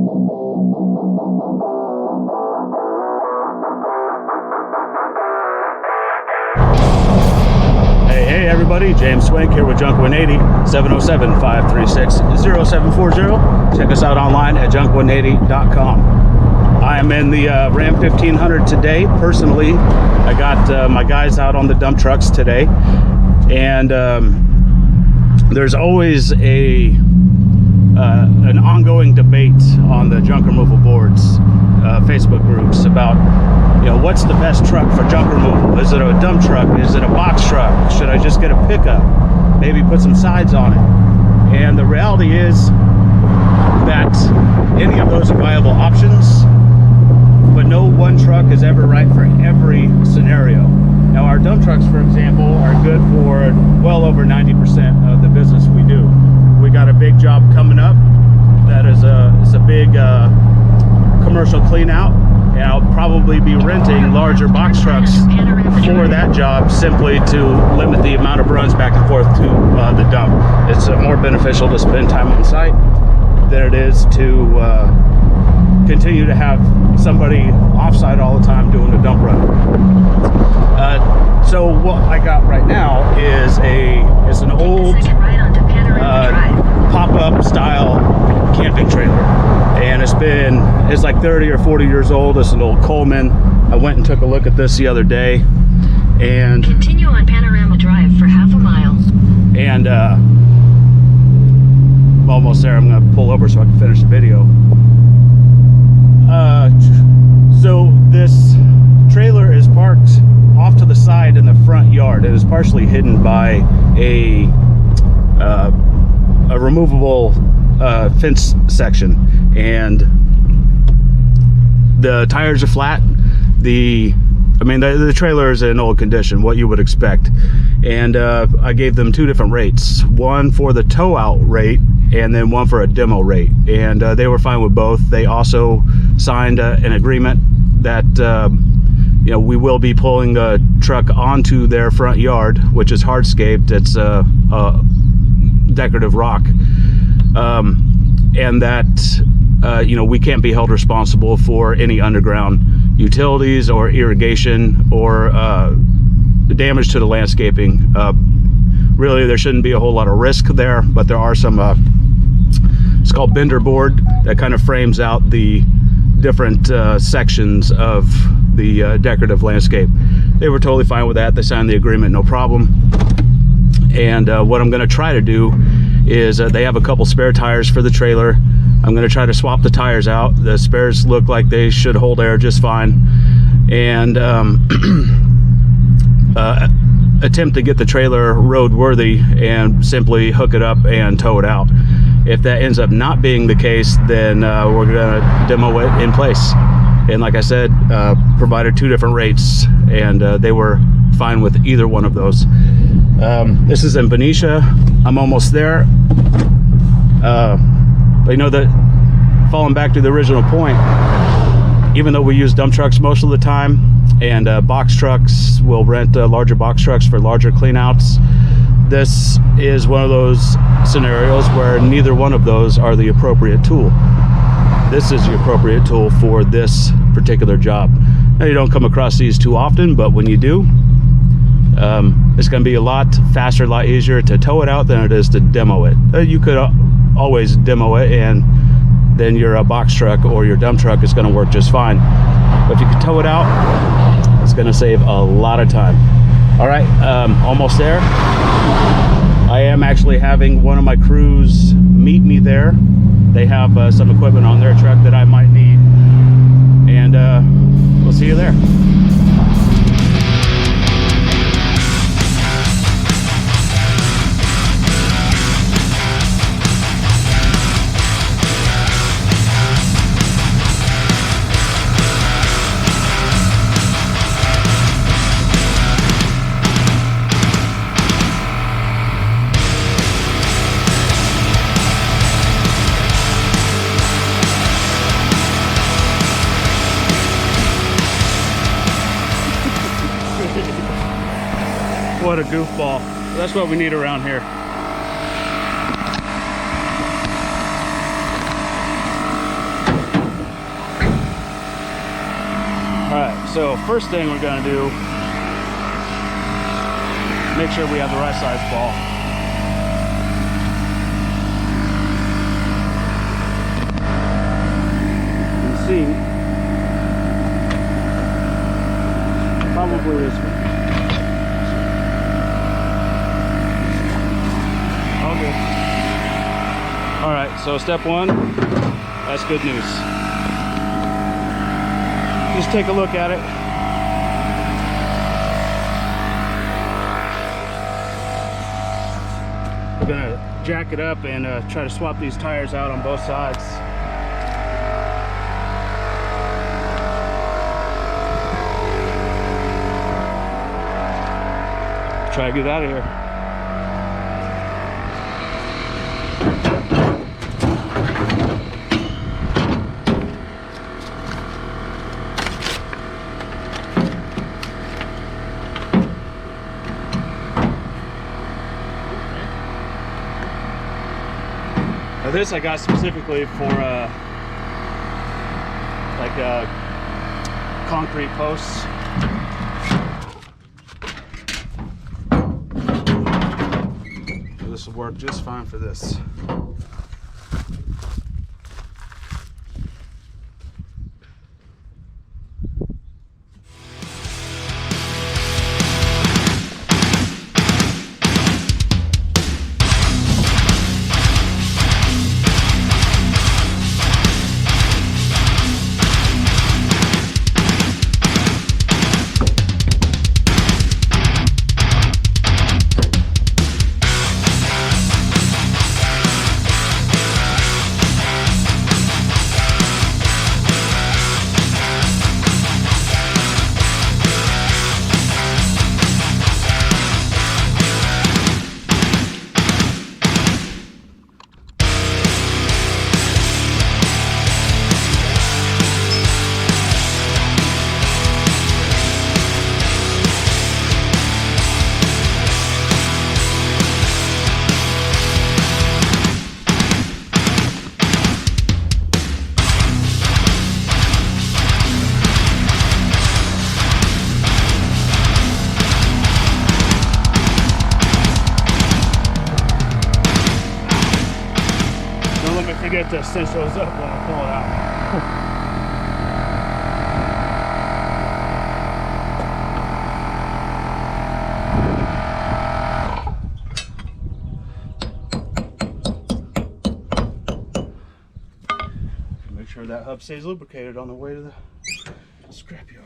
Hey everybody, James Swank here with JUNK180, 707-536-0740. Check us out online at JUNK180.com. I am in the Ram 1500 today. Personally, I got my guys out on the dump trucks today, and there's always an ongoing debate on the junk removal boards, Facebook groups about, you know, what's the best truck for junk removal? Is it a dump truck? Is it a box truck? Should I just get a pickup? Maybe put some sides on it? And the reality is that any of those are viable options, but no one truck is ever right for every scenario. Now, our dump trucks, for example, are good for well over 90% of the business we do. We got a big job coming up. That is it's a big commercial clean out. And I'll probably be renting larger box trucks for that job, simply to limit the amount of runs back and forth to the dump. It's more beneficial to spend time on site than it is to continue to have somebody off-site all the time doing a dump run. So what I got right now is it's an old pop-up style camping trailer, and it's like 30 or 40 years old. It's an old Coleman. I went and took a look at this the other day, and continue on Panorama Drive for half a mile. And I'm almost there. I'm gonna pull over so I can finish the video. So this trailer is parked off to the side in the front yard. It is partially hidden by a removable fence section, and the tires are flat. The trailer is in old condition, what you would expect. And I gave them two different rates, one for the tow out rate and then one for a demo rate, and they were fine with both. They also signed an agreement that you know, we will be pulling the truck onto their front yard, which is hardscaped. It's decorative rock, and that you know, we can't be held responsible for any underground utilities or irrigation or damage to the landscaping. Really, there shouldn't be a whole lot of risk there, but there are some it's called bender board that kind of frames out the different sections of the decorative landscape. They were totally fine with that. They signed the agreement, no problem. And what I'm going to try to do is they have a couple spare tires for the trailer. I'm going to try to swap the tires out. The spares look like they should hold air just fine, and attempt to get the trailer roadworthy and simply hook it up and tow it out. If that ends up not being the case, then we're going to demo it in place. And like I said, provided two different rates, and they were fine with either one of those. This is in Benicia. I'm almost there. But you know, that falling back to the original point, even though we use dump trucks most of the time, and box trucks, we'll rent larger box trucks for larger cleanouts, this is one of those scenarios where neither one of those are the appropriate tool. This is the appropriate tool for this particular job. Now, you don't come across these too often, but when you do, it's going to be a lot faster, a lot easier to tow it out than it is to demo it. You could always demo it, and then your box truck or your dump truck is going to work just fine. But if you can tow it out, it's going to save a lot of time. All right, almost there. I am actually having one of my crews meet me there. They have some equipment on their truck that I might need, and we'll see you there. What a goofball. That's what we need around here. So first thing we're gonna do, make sure we have the right size ball. You can see, probably this one. All good. All right, so step one, that's good news. Just take a look at it. We're gonna jack it up and try to swap these tires out on both sides. Try to get out of here. Now this I got specifically for concrete posts. So this will work just fine for this. Forget to cinch those up when I pull it out. Make sure that hub stays lubricated on the way to the scrapyard.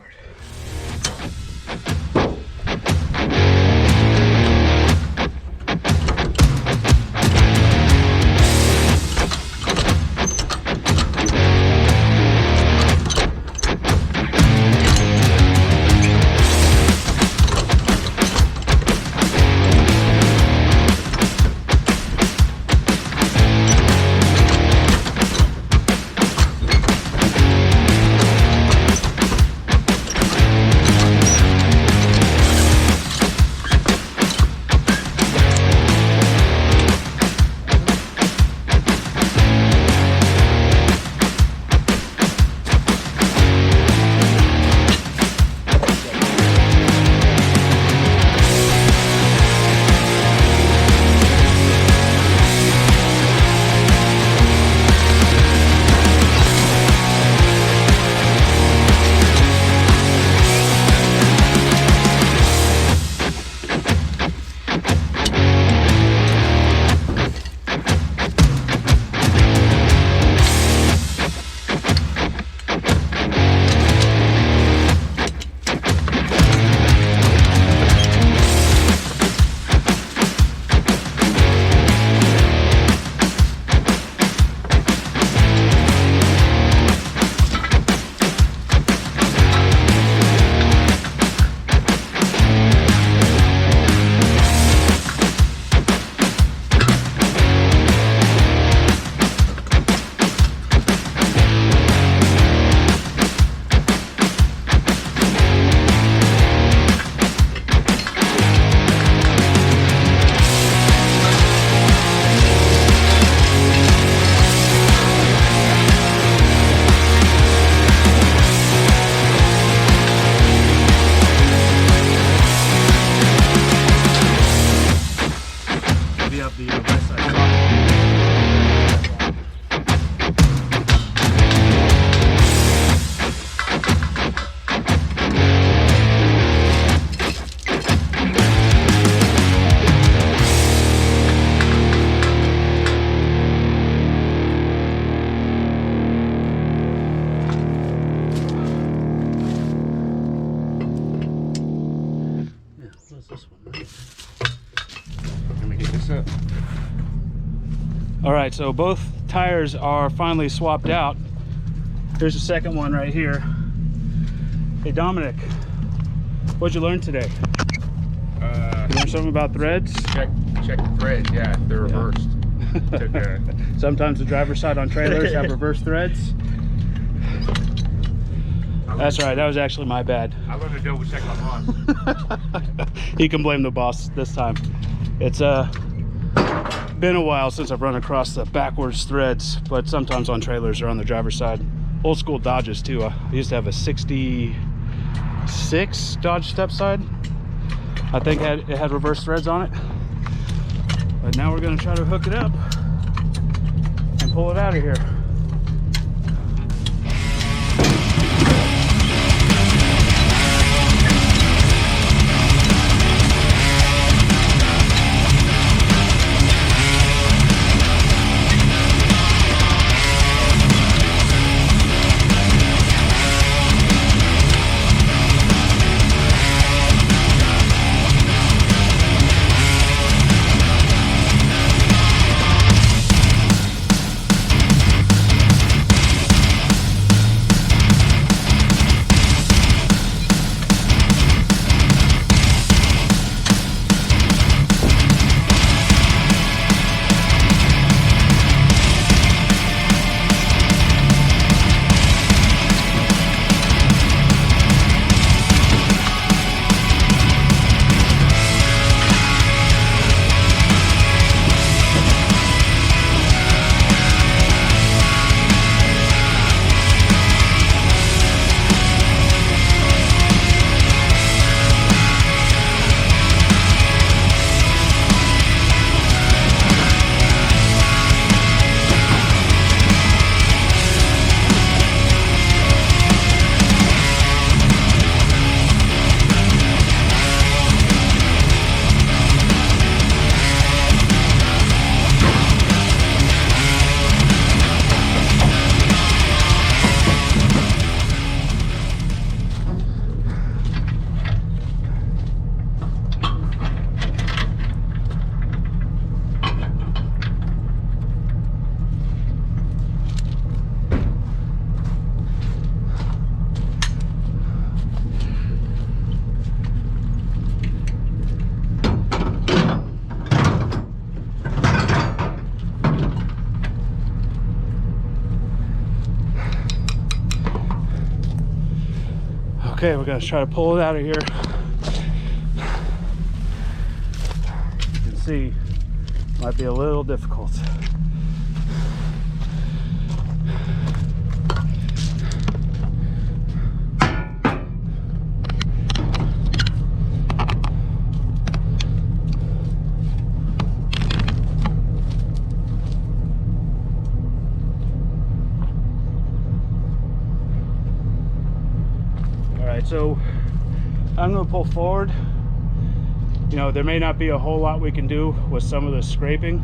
All right, so both tires are finally swapped out. Here's the second one right here. Hey Dominic, what'd you learn today? You learned something about threads? Check the threads, yeah, they're reversed. Sometimes the driver's side on trailers have reverse threads. That's right, that was actually my bad. I learned to double check my boss. You can blame the boss this time. It's been a while since I've run across the backwards threads, but sometimes on trailers or on the driver's side. Old school Dodges too. I used to have a 66 Dodge step side. I think it had reverse threads on it. But now we're gonna try to hook it up and pull it out of here. Okay, we're gonna try to pull it out of here. You can see, might be a little difficult. So I'm going to pull forward. You know, there may not be a whole lot we can do with some of the scraping,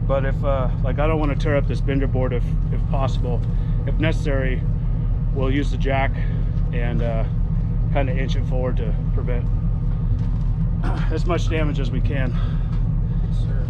but if like, I don't want to tear up this bender board if possible. If necessary, we'll use the jack and kind of inch it forward to prevent as much damage as we can. Yes, sir.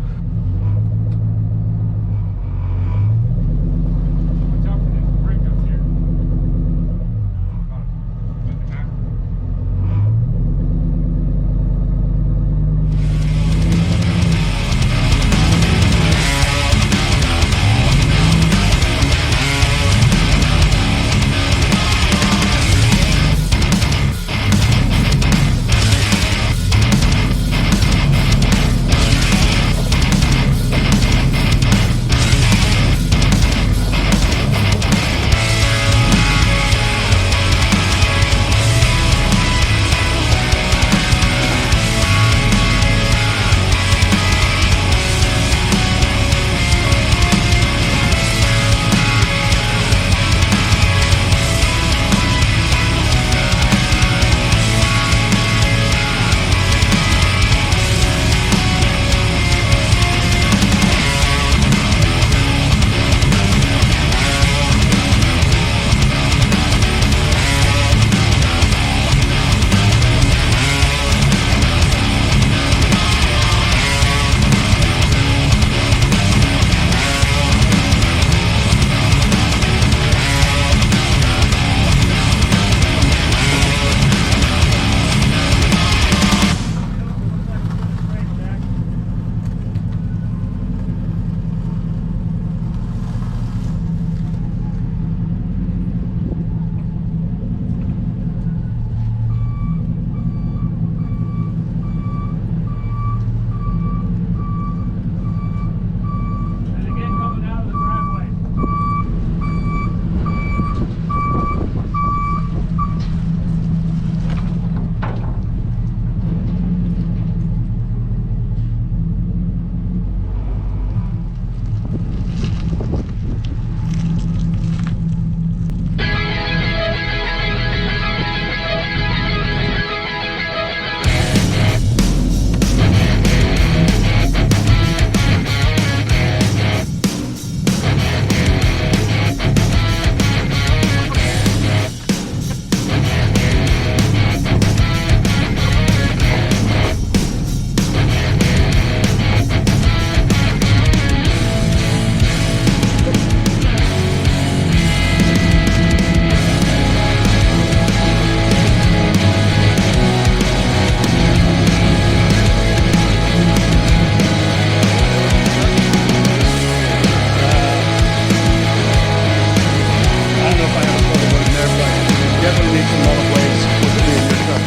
some metal blades, which will be in your truck.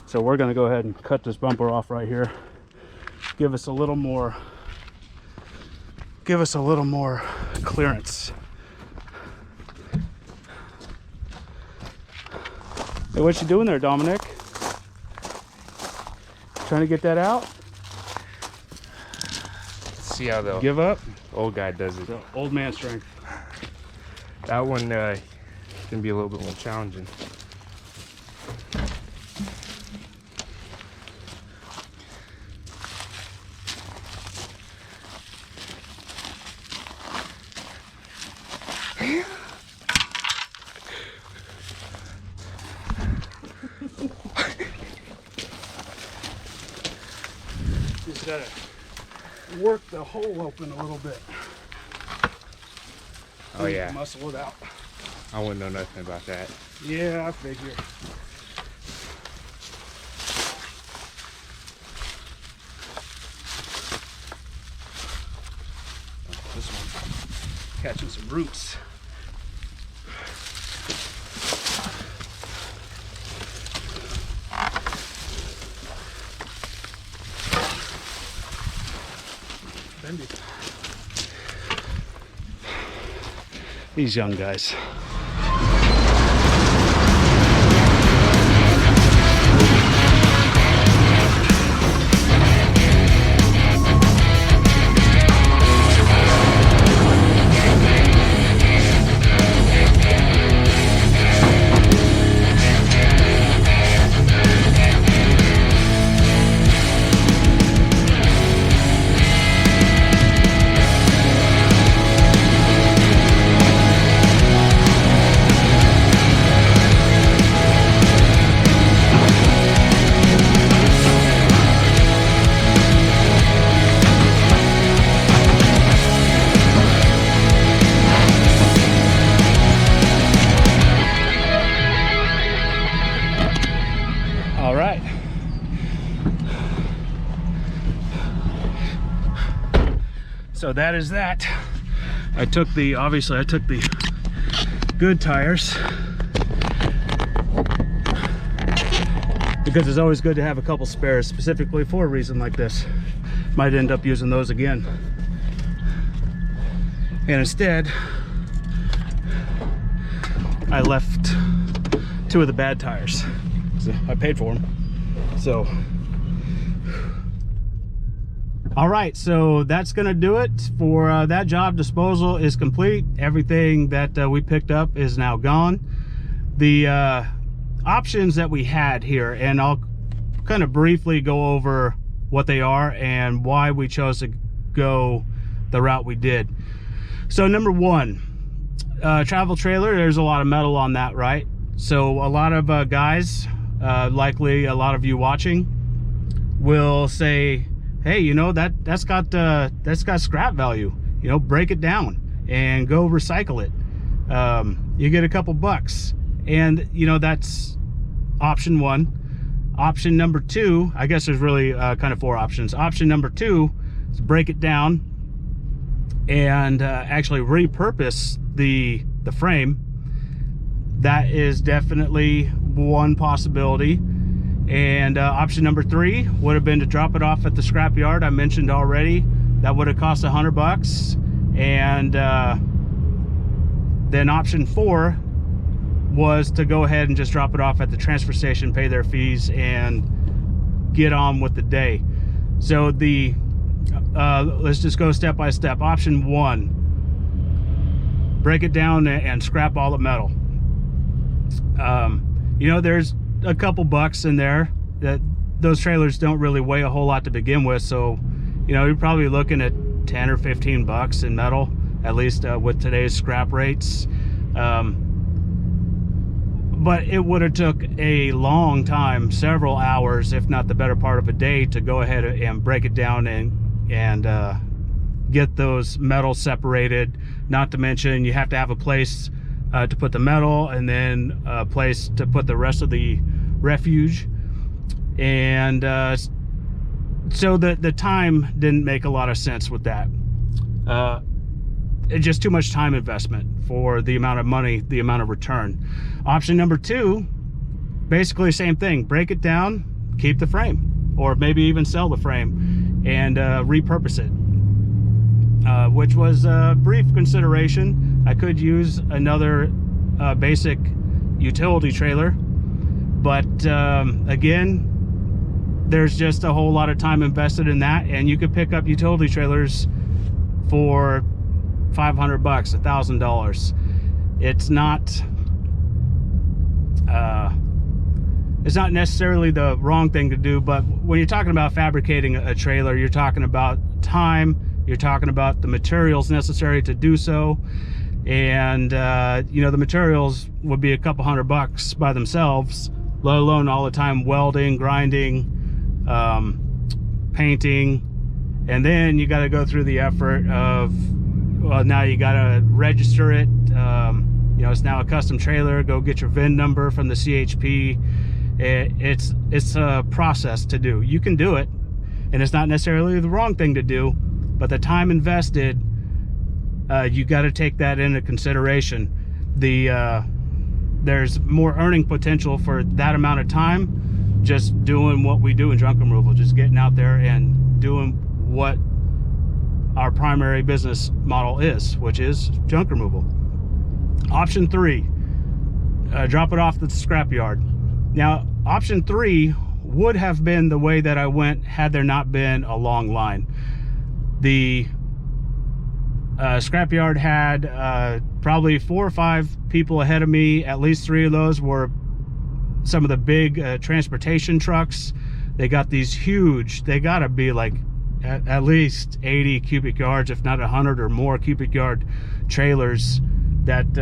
So we're going to go ahead and cut this bumper off right here. Give us a little more clearance. Hey, what you doing there, Dominic? Trying to get that out? See how the Give up? old guy does it. So, old man strength. That one can be a little bit more challenging. Just gotta work the hole open a little bit. Oh yeah, Muscle it out. I wouldn't know nothing about that. Yeah, I figure. This one catching some roots. Bendy. These young guys. All right. So that is that. Obviously I took the good tires because it's always good to have a couple spares, specifically for a reason like this. Might end up using those again. And instead, I left 2 of the bad tires. I paid for them. So, all right, so that's gonna do it for that job. Disposal is complete. Everything that we picked up is now gone. The options that we had here, and I'll kind of briefly go over what they are and why we chose to go the route we did. So number 1, travel trailer. There's a lot of metal on that, right? So a lot of guys, likely a lot of you watching, will say, hey, you know, that's got scrap value, you know, break it down and go recycle it. You get a couple bucks, and you know, that's option 1. Option number 2, I guess there's really kind of 4 options. Option number 2 is break it down and actually repurpose the frame. That is definitely one possibility. And option number 3 would have been to drop it off at the scrap yard. I mentioned already that would have cost $100. And then option 4 was to go ahead and just drop it off at the transfer station, pay their fees, and get on with the day. So the let's just go step by step. Option 1, break it down and scrap all the metal. You know, there's a couple bucks in there. That those trailers don't really weigh a whole lot to begin with, so you know, you're probably looking at 10 or 15 bucks in metal, at least with today's scrap rates. But it would have took a long time, several hours, if not the better part of a day, to go ahead and break it down and get those metals separated. Not to mention, you have to have a place to put the metal, and then a place to put the rest of the refuge. And so the time didn't make a lot of sense with that. it's just too much time investment for the amount of money, the amount of return. Option number 2, basically same thing, break it down, keep the frame, or maybe even sell the frame and repurpose it, which was a brief consideration. I could use another basic utility trailer, but again, there's just a whole lot of time invested in that, and you could pick up utility trailers for $500, $1,000. It's not necessarily the wrong thing to do, but when you're talking about fabricating a trailer, you're talking about time, you're talking about the materials necessary to do so, and you know, the materials would be a couple $100 by themselves, let alone all the time welding, grinding, painting, and then you got to go through the effort of, well, now you got to register it. You know, it's now a custom trailer. Go get your VIN number from the CHP. It's a process to do. You can do it, and it's not necessarily the wrong thing to do, but the time invested, you got to take that into consideration. There's more earning potential for that amount of time just doing what we do in junk removal, just getting out there and doing what our primary business model is, which is junk removal. Option 3, drop it off the scrapyard. Now, option 3 would have been the way that I went had there not been a long line. The scrapyard had probably 4 or 5 people ahead of me. At least 3 of those were some of the big transportation trucks. They got these huge, they gotta be like at least 80 cubic yards, if not 100 or more cubic yard trailers that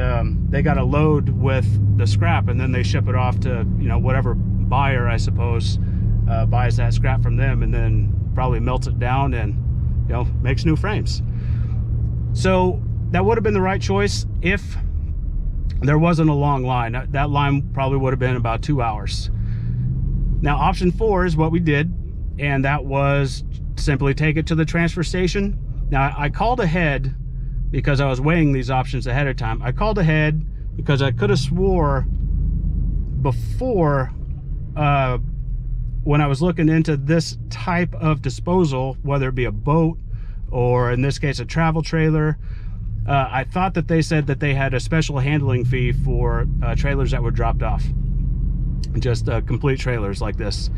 they got to load with the scrap, and then they ship it off to, you know, whatever buyer, I suppose, buys that scrap from them, and then probably melts it down and, you know, makes new frames. So that would have been the right choice if there wasn't a long line. That line probably would have been about 2 hours. Now, option 4 is what we did, and that was simply take it to the transfer station. Now, I called ahead because I was weighing these options ahead of time. I called ahead because I could have swore before, when I was looking into this type of disposal, whether it be a boat or in this case a travel trailer, I thought that they said that they had a special handling fee for trailers that were dropped off, just complete trailers like this.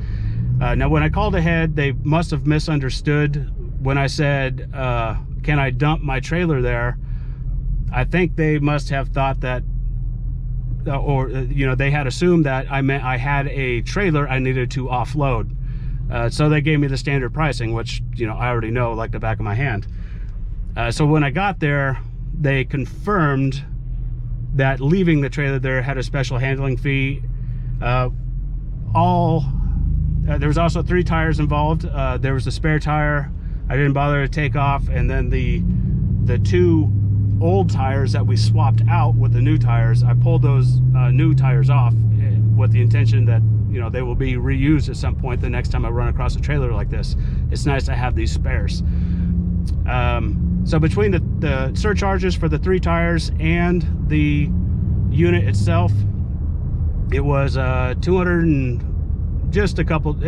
Now, when I called ahead, they must have misunderstood when I said, can I dump my trailer there? I think they must have thought that, or you know, they had assumed that I meant I had a trailer I needed to offload. So they gave me the standard pricing, which, you know, I already know like the back of my hand. So when I got there, they confirmed that leaving the trailer there had a special handling fee. There was also 3 tires involved. There was a spare tire I didn't bother to take off, and then the 2 old tires that we swapped out with the new tires, I pulled those new tires off with the intention that, you know, they will be reused at some point the next time I run across a trailer like this. It's nice to have these spares. So between the surcharges for the 3 tires and the unit itself, it was it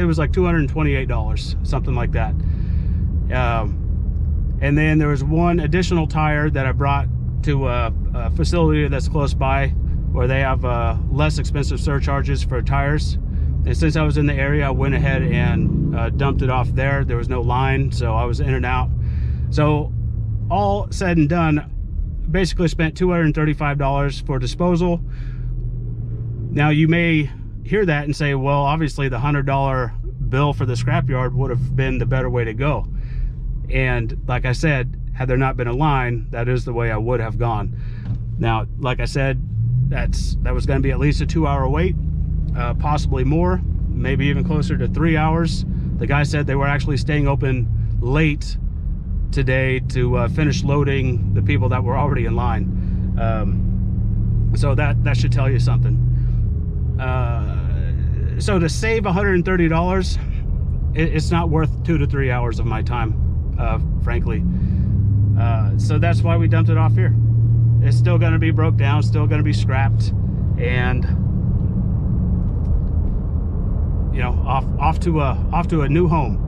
was like $228, something like that. And then there was 1 additional tire that I brought to a facility that's close by where they have less expensive surcharges for tires. And since I was in the area, I went ahead and dumped it off there. There was no line, so I was in and out. So all said and done, basically spent $235 for disposal. Now, you may hear that and say, well, obviously the $100 bill for the scrapyard would have been the better way to go. And like I said, had there not been a line, that is the way I would have gone. Now, like I said, that was going to be at least a 2-hour wait, possibly more, maybe even closer to 3 hours. The guy said they were actually staying open late today to finish loading the people that were already in line. So that should tell you something. So to save $130, it's not worth 2 to 3 hours of my time, frankly. So that's why we dumped it off here. It's still going to be broke down, still going to be scrapped, and you know, off to a new home.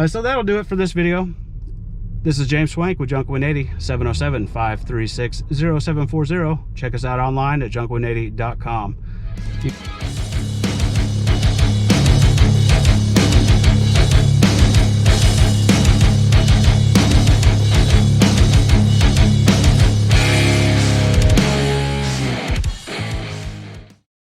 So that'll do it for this video. This is James Swank with JUNK180, 707-536-0740. Check us out online at junk180.com.